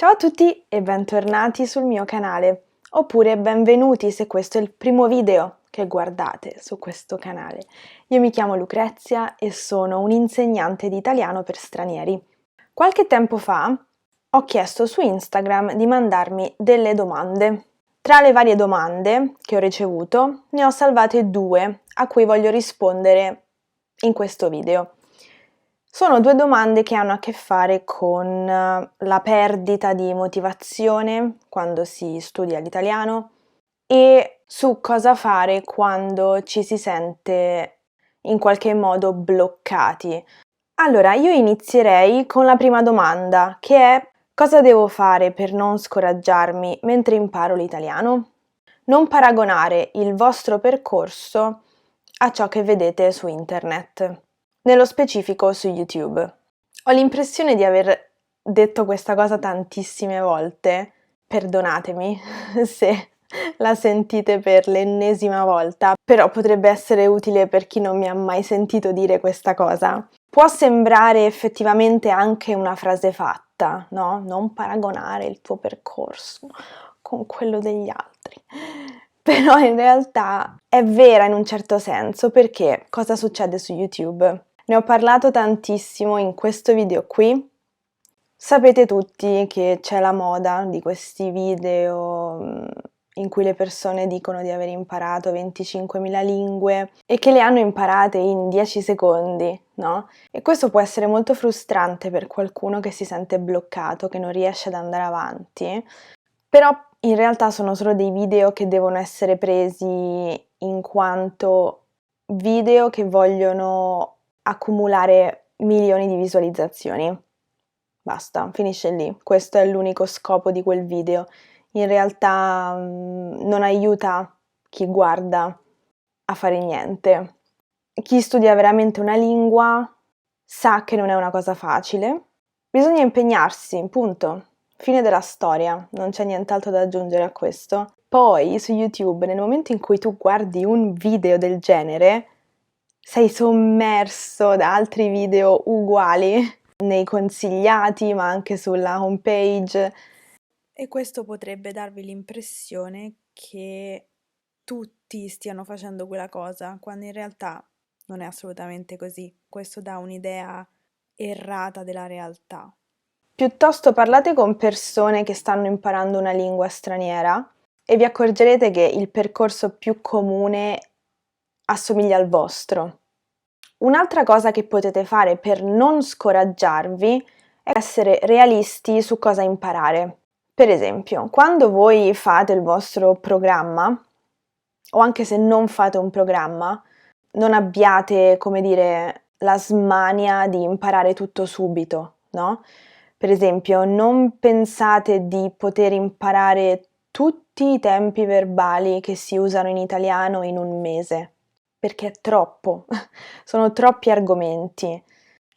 Ciao a tutti e bentornati sul mio canale, oppure benvenuti se questo è il primo video che guardate su questo canale. Io mi chiamo Lucrezia e sono un'insegnante di italiano per stranieri. Qualche tempo fa ho chiesto su Instagram di mandarmi delle domande. Tra le varie domande che ho ricevuto, ne ho salvate due a cui voglio rispondere in questo video. Sono due domande che hanno a che fare con la perdita di motivazione quando si studia l'italiano e su cosa fare quando ci si sente in qualche modo bloccati. Allora, io inizierei con la prima domanda, che è: cosa devo fare per non scoraggiarmi mentre imparo l'italiano? Non paragonare il vostro percorso a ciò che vedete su internet, nello specifico su YouTube. Ho l'impressione di aver detto questa cosa tantissime volte, perdonatemi se la sentite per l'ennesima volta, però potrebbe essere utile per chi non mi ha mai sentito dire questa cosa. Può sembrare effettivamente anche una frase fatta, no? Non paragonare il tuo percorso con quello degli altri. Però in realtà è vera in un certo senso, perché cosa succede su YouTube? Ne ho parlato tantissimo in questo video qui. Sapete tutti che c'è la moda di questi video in cui le persone dicono di aver imparato 25.000 lingue e che le hanno imparate in 10 secondi, no? E questo può essere molto frustrante per qualcuno che si sente bloccato, che non riesce ad andare avanti, però in realtà sono solo dei video che devono essere presi in quanto video che vogliono accumulare milioni di visualizzazioni. Basta, finisce lì. Questo è l'unico scopo di quel video. In realtà non aiuta chi guarda a fare niente. Chi studia veramente una lingua sa che non è una cosa facile. Bisogna impegnarsi, punto. Fine della storia, non c'è nient'altro da aggiungere a questo. Poi su YouTube, nel momento in cui tu guardi un video del genere, sei sommerso da altri video uguali nei consigliati, ma anche sulla homepage. E questo potrebbe darvi l'impressione che tutti stiano facendo quella cosa, quando in realtà non è assolutamente così. Questo dà un'idea errata della realtà. Piuttosto parlate con persone che stanno imparando una lingua straniera e vi accorgerete che il percorso più comune assomiglia al vostro. Un'altra cosa che potete fare per non scoraggiarvi è essere realisti su cosa imparare. Per esempio, quando voi fate il vostro programma, o anche se non fate un programma, non abbiate, come dire, la smania di imparare tutto subito, no? Per esempio, non pensate di poter imparare tutti i tempi verbali che si usano in italiano in un mese, perché è troppo, sono troppi argomenti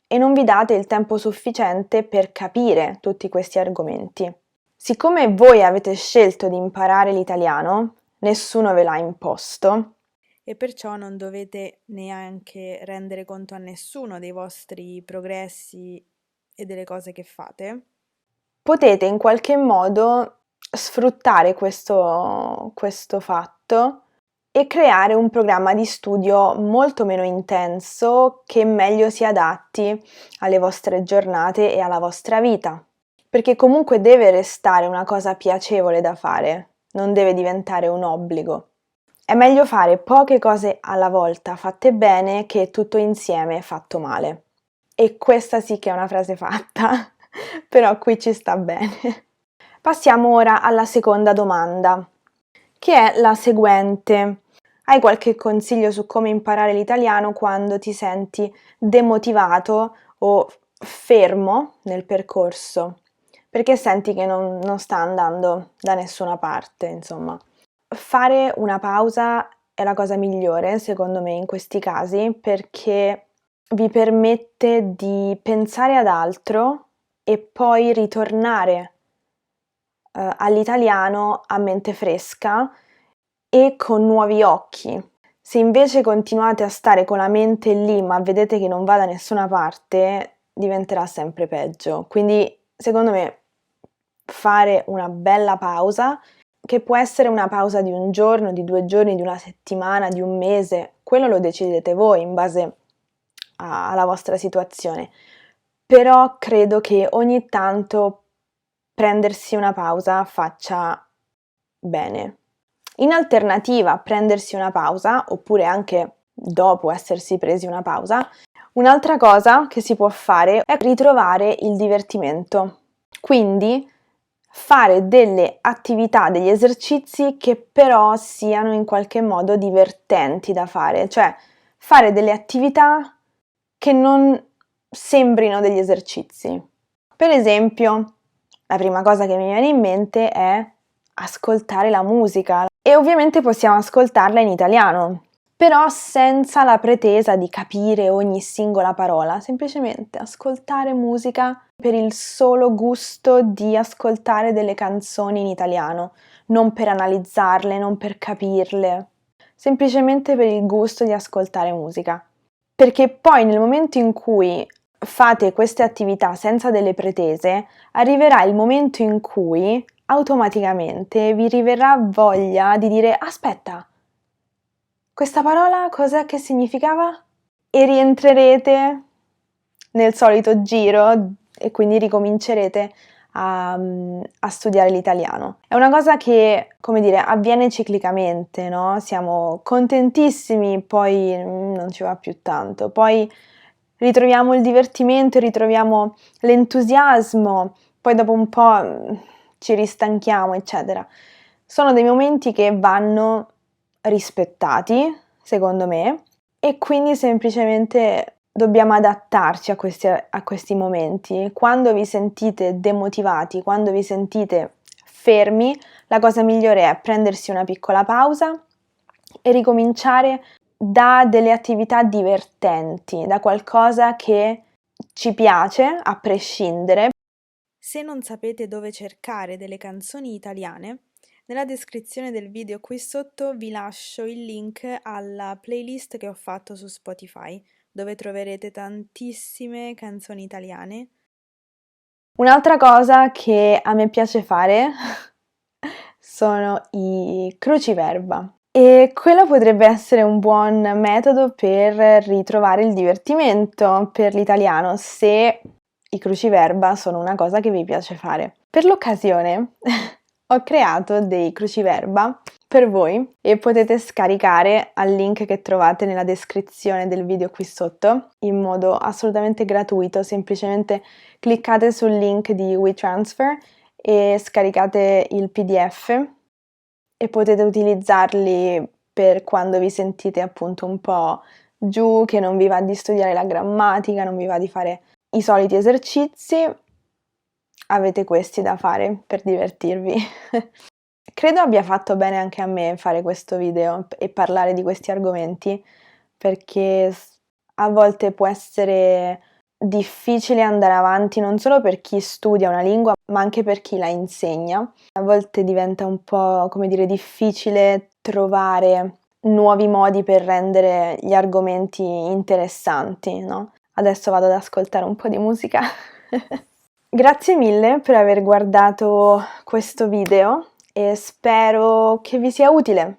e non vi date il tempo sufficiente per capire tutti questi argomenti. Siccome voi avete scelto di imparare l'italiano, nessuno ve l'ha imposto e perciò non dovete neanche rendere conto a nessuno dei vostri progressi e delle cose che fate. Potete in qualche modo sfruttare questo fatto e creare un programma di studio molto meno intenso che meglio si adatti alle vostre giornate e alla vostra vita. Perché comunque deve restare una cosa piacevole da fare, non deve diventare un obbligo. È meglio fare poche cose alla volta fatte bene che tutto insieme fatto male. E questa sì che è una frase fatta, però qui ci sta bene. Passiamo ora alla seconda domanda, che è la seguente. Hai qualche consiglio su come imparare l'italiano quando ti senti demotivato o fermo nel percorso? Perché senti che non sta andando da nessuna parte, insomma. Fare una pausa è la cosa migliore, secondo me, in questi casi, perché vi permette di pensare ad altro e poi ritornare all'italiano a mente fresca e con nuovi occhi. Se invece continuate a stare con la mente lì ma vedete che non va da nessuna parte, diventerà sempre peggio. Quindi, secondo me, fare una bella pausa, che può essere una pausa di un giorno, di 2 giorni, di una settimana, di un mese, quello lo decidete voi in base alla vostra situazione. Però credo che ogni tanto prendersi una pausa faccia bene. In alternativa a prendersi una pausa, oppure anche dopo essersi presi una pausa, un'altra cosa che si può fare è ritrovare il divertimento. Quindi fare delle attività, degli esercizi che però siano in qualche modo divertenti da fare, cioè fare delle attività che non sembrino degli esercizi. Per esempio, la prima cosa che mi viene in mente è ascoltare la musica e ovviamente possiamo ascoltarla in italiano, però senza la pretesa di capire ogni singola parola, semplicemente ascoltare musica per il solo gusto di ascoltare delle canzoni in italiano, non per analizzarle, non per capirle, semplicemente per il gusto di ascoltare musica. Perché poi nel momento in cui fate queste attività senza delle pretese, arriverà il momento in cui automaticamente vi riverrà voglia di dire aspetta, questa parola cos'è che significava? E rientrerete nel solito giro e quindi ricomincerete a studiare l'italiano. È una cosa che, come dire, avviene ciclicamente, no? Siamo contentissimi, poi non ci va più tanto, poi ritroviamo il divertimento, ritroviamo l'entusiasmo, poi dopo un po' ci ristanchiamo, eccetera. Sono dei momenti che vanno rispettati, secondo me, e quindi semplicemente dobbiamo adattarci a questi momenti. Quando vi sentite demotivati, quando vi sentite fermi, la cosa migliore è prendersi una piccola pausa e ricominciare da delle attività divertenti, da qualcosa che ci piace, a prescindere. Se non sapete dove cercare delle canzoni italiane, nella descrizione del video qui sotto vi lascio il link alla playlist che ho fatto su Spotify, dove troverete tantissime canzoni italiane. Un'altra cosa che a me piace fare sono i cruciverba. E quello potrebbe essere un buon metodo per ritrovare il divertimento per l'italiano, se i cruciverba sono una cosa che vi piace fare. Per l'occasione ho creato dei cruciverba per voi e potete scaricare al link che trovate nella descrizione del video qui sotto in modo assolutamente gratuito. Semplicemente cliccate sul link di WeTransfer e scaricate il PDF e potete utilizzarli per quando vi sentite appunto un po' giù, che non vi va di studiare la grammatica, non vi va di fare i soliti esercizi, avete questi da fare per divertirvi. Credo abbia fatto bene anche a me fare questo video e parlare di questi argomenti, perché a volte può essere difficile andare avanti non solo per chi studia una lingua, ma anche per chi la insegna. A volte diventa un po', come dire, difficile trovare nuovi modi per rendere gli argomenti interessanti, no? Adesso vado ad ascoltare un po' di musica. Grazie mille per aver guardato questo video e spero che vi sia utile.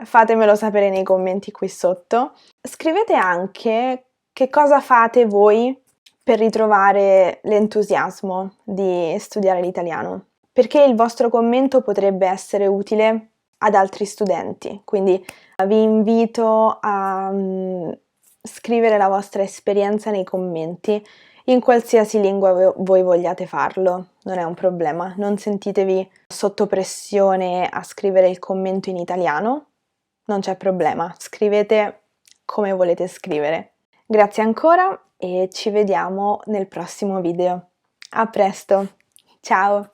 Fatemelo sapere nei commenti qui sotto. Scrivete anche che cosa fate voi per ritrovare l'entusiasmo di studiare l'italiano, perché il vostro commento potrebbe essere utile ad altri studenti. Quindi vi invito a scrivere la vostra esperienza nei commenti in qualsiasi lingua voi vogliate farlo, non è un problema. Non sentitevi sotto pressione a scrivere il commento in italiano, non c'è problema, scrivete come volete scrivere. Grazie ancora e ci vediamo nel prossimo video. A presto, ciao!